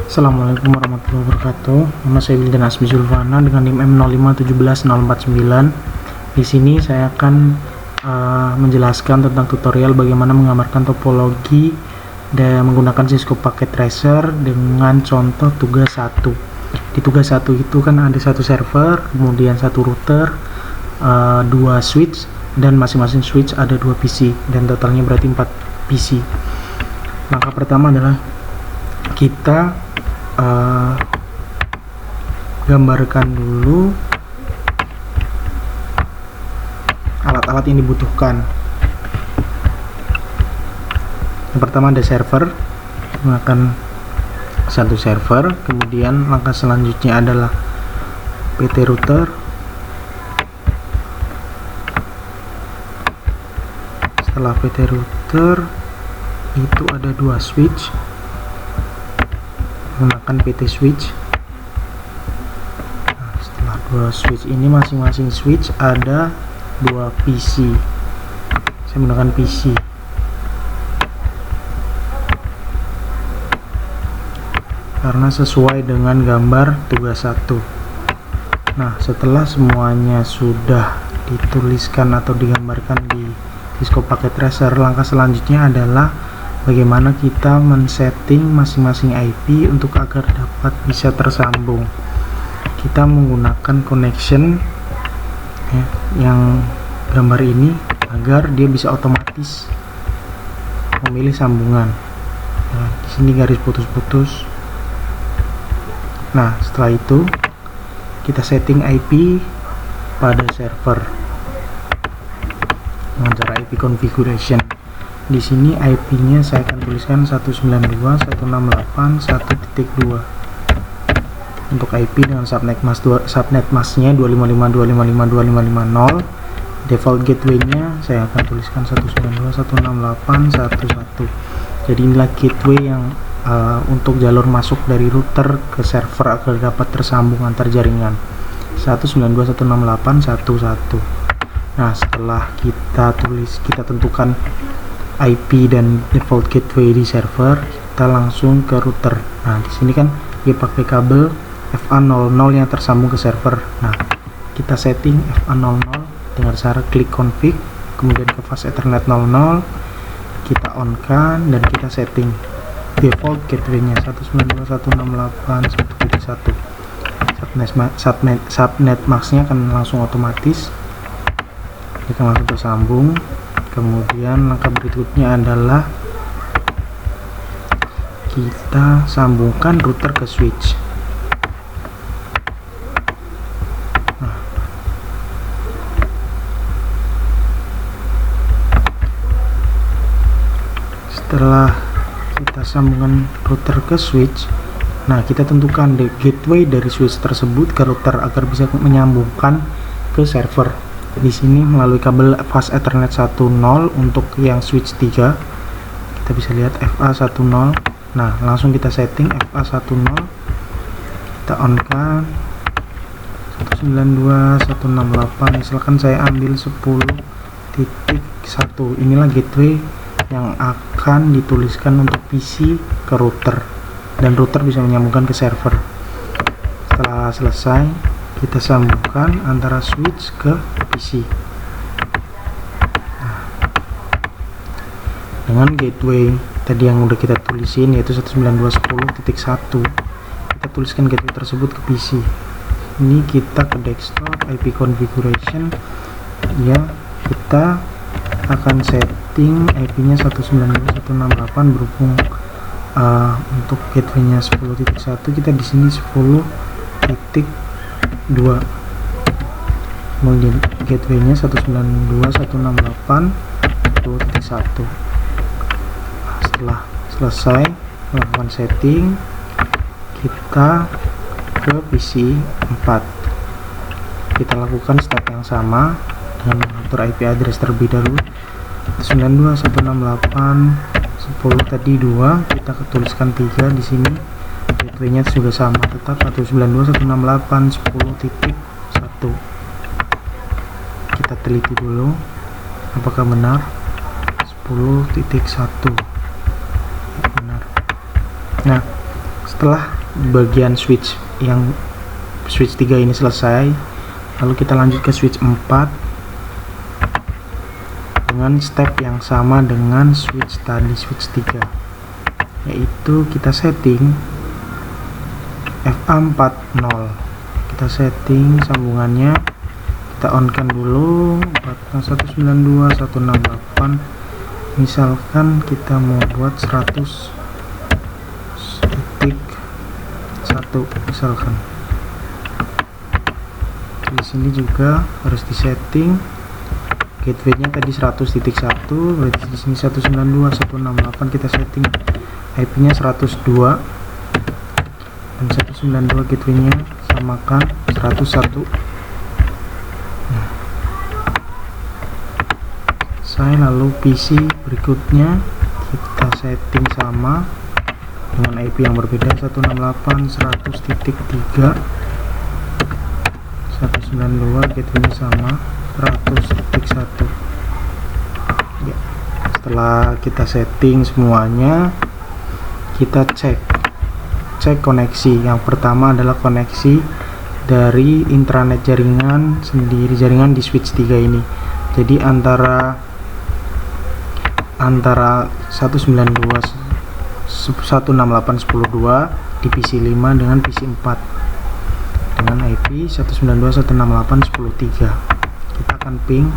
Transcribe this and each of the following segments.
Assalamualaikum warahmatullahi wabarakatuh. Nama saya Wildan Asmi Zulfana dengan NIM M0517049. Di sini saya akan menjelaskan tentang tutorial bagaimana menggambarkan topologi dan menggunakan Cisco Packet Tracer dengan contoh tugas 1. Di tugas 1 itu kan ada satu server, kemudian satu router, dua switch, dan masing-masing switch ada 2 PC, dan totalnya berarti 4 PC. Langkah pertama adalah kita gambarkan dulu alat-alat yang dibutuhkan. Yang pertama ada server, menggunakan satu server. Kemudian langkah selanjutnya adalah PT router. Setelah PT router itu ada 2 switch, menggunakan PT switch. Nah, setelah 2 switch ini, masing-masing switch ada 2 PC. Saya menggunakan PC. Karena sesuai dengan gambar tugas 1. Nah, setelah semuanya sudah dituliskan atau digambarkan di Cisco Packet Tracer, langkah selanjutnya adalah bagaimana kita men-setting masing-masing IP untuk agar dapat bisa tersambung. Kita menggunakan connection yang gambar ini agar dia bisa otomatis memilih sambungan. Nah, di sini garis putus-putus. Nah, setelah itu kita setting IP pada server dengan cara IP configuration. Di sini IP-nya saya akan tuliskan 192.168.1.2. Untuk IP dengan subnet mask-nya 255.255.255.255.0. Default gateway-nya saya akan tuliskan 192.168.1.1. Jadi inilah gateway yang untuk jalur masuk dari router ke server agar dapat tersambung antar jaringan. 192.168.1.1. Nah, setelah kita tentukan IP dan default gateway di server, kita langsung ke router. Nah, di sini kan dia pakai kabel FA00 yang tersambung ke server. Nah, kita setting FA00 dengan cara klik config, kemudian ke fast ethernet 00, kita on kan dan kita setting default gateway-nya 192.168.1.1. Subnet mask-nya akan langsung otomatis, dia akan langsung tersambung. Kemudian langkah berikutnya adalah kita sambungkan router ke switch. Nah, setelah kita sambungkan router ke switch, nah kita tentukan gateway dari switch tersebut ke router agar bisa menyambungkan ke server. Di sini melalui kabel fast ethernet 10 untuk yang switch 3. Kita bisa lihat FA10. Nah, langsung kita setting FA10. Kita on kan 192.168. Misalkan saya ambil 10.1. Inilah gateway yang akan dituliskan untuk PC ke router, dan router bisa menyambungkan ke server. Setelah selesai, kita sambungkan antara switch ke PC. Nah, dengan gateway tadi yang udah kita tulisin, yaitu 192.10.1, kita tuliskan gateway tersebut ke PC. Ini kita ke desktop, IP configuration, ya, kita akan setting IP-nya 192.168 berhubung untuk gateway-nya 10.1, kita di sini 10.2. Kemudian gateway-nya 192.168.1.1. Setelah selesai melakukan setting, kita ke PC 4. Kita lakukan step yang sama dengan mengatur IP address terlebih dahulu. 192.168.10 tadi 2, kita tuliskan 3 di sini. Gateway-nya juga sama, tetap 192.168.10.1. Kita teliti dulu apakah benar 10.1. Benar. Nah, setelah bagian switch 3 ini selesai. Lalu kita lanjut ke switch 4 dengan step yang sama dengan switch tadi, switch 3, yaitu kita setting FA40. Kita setting sambungannya, kita on kan dulu 192.168. misalkan kita mau buat 100.1 misalkan. Di sini juga harus disetting gateway-nya tadi 100.1, berarti di sini 192.168. kita setting IP-nya 102 dan 192 gateway-nya samakan 101. Lalu PC berikutnya kita setting sama dengan IP yang berbeda, 168.100.3, 192 gateway-nya sama 100.1. ya. Setelah kita setting semuanya, kita cek koneksi. Yang pertama adalah koneksi dari intranet jaringan sendiri, jaringan di switch 3 ini. Jadi antara 192.168.10.2 di PC 5 dengan PC 4 dengan IP 192.168.10.3. kita akan ping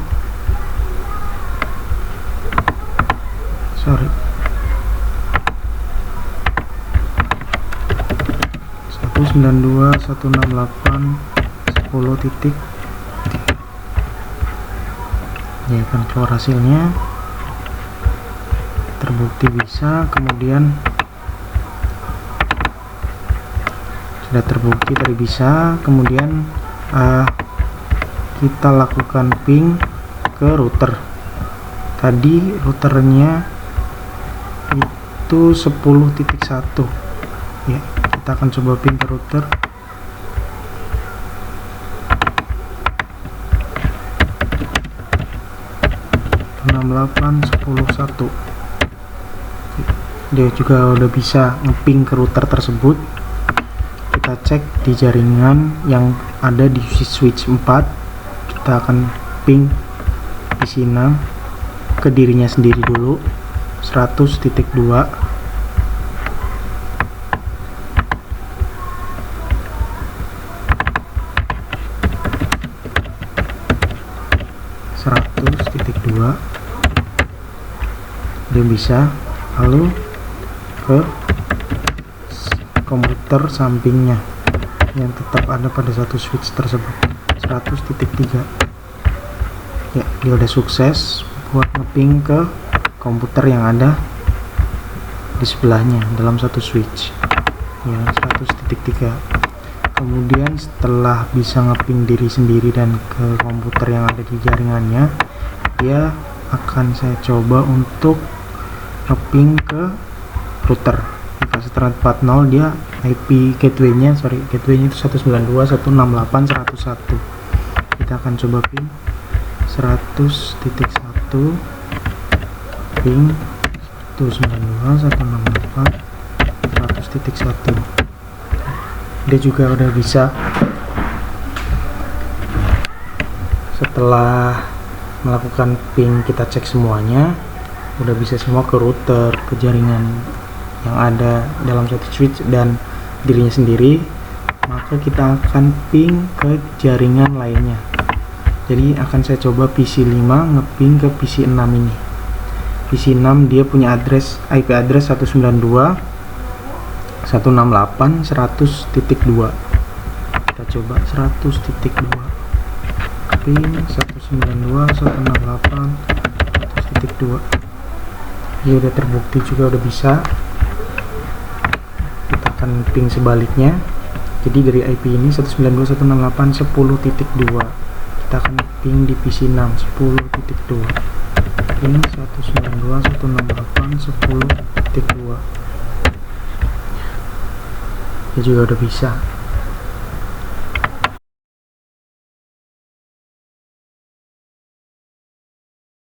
192.168.10. Ya, akan keluar hasilnya, terbukti bisa. Kemudian sudah terbukti tadi bisa. Kemudian kita lakukan ping ke router. Tadi routernya itu 10.1. ya, kita akan coba ping ke router. Dia juga udah bisa ngeping ke router tersebut. Kita cek di jaringan yang ada di switch 4. Kita akan ping PC 6 ke dirinya sendiri dulu, 100.2. Dia bisa. Lalu ke komputer sampingnya yang tetap ada pada satu switch tersebut, 100.3. ya, dia udah sukses buat ngeping ke komputer yang ada di sebelahnya dalam satu switch, ya, 100.3. Kemudian setelah bisa ngeping diri sendiri dan ke komputer yang ada di jaringannya, dia akan saya coba untuk ngeping ke router. Jika setelah 40, dia IP gateway-nya itu 192.168.101. kita akan coba ping 100.1 ping 192.168.100.1. dia juga udah bisa. Setelah melakukan ping, kita cek semuanya udah bisa semua ke router, ke jaringan yang ada dalam satu switch dan dirinya sendiri. Maka kita akan ping ke jaringan lainnya. Jadi akan saya coba PC 5 ngeping ke PC 6 ini. PC 6 dia punya IP address 192.168.100.2. kita coba 100.2 ping 192.168.100.2. dia udah terbukti juga, udah bisa. Kita akan ping sebaliknya. Jadi dari IP ini 192.168.10.2, kita akan ping di PC 6 10.2 ping 192.168.10.2. dia juga udah bisa.